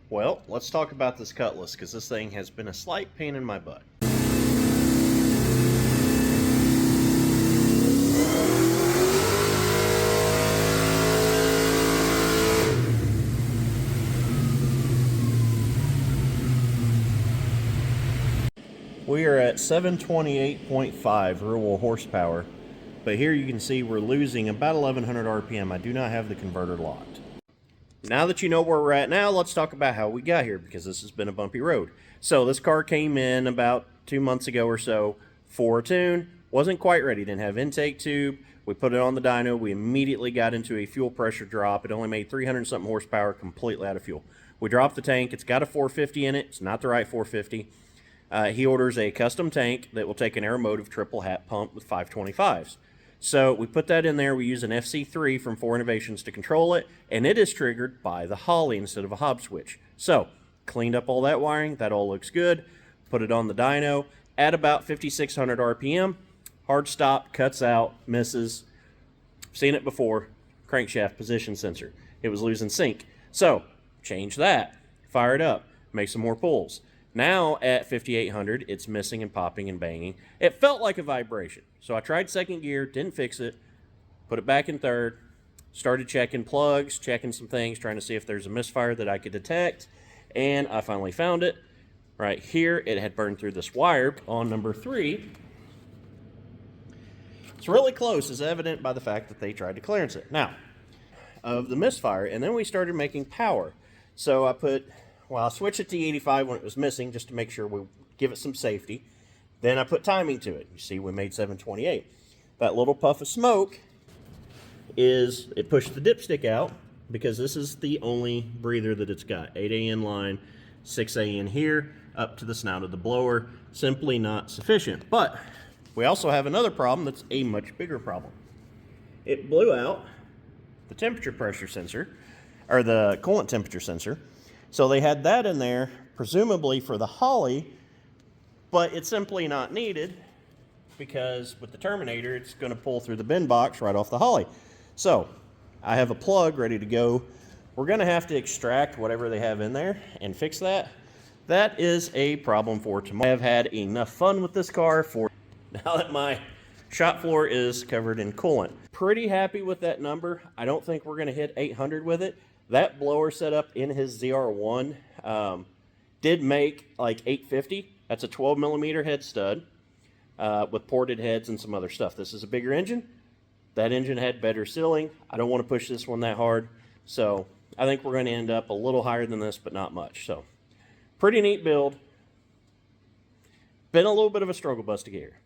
Well, let's talk about this Cutlass, because this thing has been a slight pain in my butt. We are at 728.5 real horsepower, but here you can see we're losing about 1100 RPM. I do not have the converter locked. Now that you know where we're at now, let's talk about how we got here, because this has been a bumpy road. So this car came in about 2 months ago or so for a tune. Wasn't quite ready, didn't have intake tube. We put it on the dyno. We immediately got into a fuel pressure drop. It only made 300 something horsepower, completely out of fuel. We dropped the tank. It's got a 450 in it. It's not the right 450. He orders a custom tank that will take an Aeromotive triple hat pump with 525s. So we put that in there. We use an FC3 from 4 Innovations to control it, and it is triggered by the Holley instead of a Hobb switch. So cleaned up all that wiring. That all looks good. Put it on the dyno at about 5,600 RPM. Hard stop, cuts out, misses. Seen it before. Crankshaft position sensor. It was losing sync. So change that. Fire it up. Make some more pulls. Now at 5,800, it's missing and popping and banging. It felt like a vibration. So I tried second gear, didn't fix it, put it back in third, started checking plugs, checking some things, trying to see if there's a misfire that I could detect, and I finally found it. Right here, it had burned through this wire on number 3. It's really close, as evident by the fact that they tried to clearance it. Now, of the misfire, and then we started making power. So I switched it to E85 when it was missing, just to make sure we give it some safety. Then I put timing to it. You see, we made 728. That little puff of smoke it pushed the dipstick out, because this is the only breather that it's got. 8A in line, 6A in here, up to the snout of the blower. Simply not sufficient. But we also have another problem that's a much bigger problem. It blew out the temperature pressure sensor, or the coolant temperature sensor. So they had that in there, presumably for the Holley, but it's simply not needed, because with the Terminator, it's going to pull through the bin box right off the Holley. So I have a plug ready to go. We're going to have to extract whatever they have in there and fix that. That is a problem for tomorrow. I have had enough fun with this car for now that my shop floor is covered in coolant. Pretty happy with that number. I don't think we're going to hit 800 with it. That blower setup in his ZR1 did make like 850. That's a 12 millimeter head stud with ported heads and some other stuff. This is a bigger engine. That engine had better sealing. I don't want to push this one that hard. So I think we're going to end up a little higher than this, but not much. So pretty neat build. Been a little bit of a struggle bus to get here.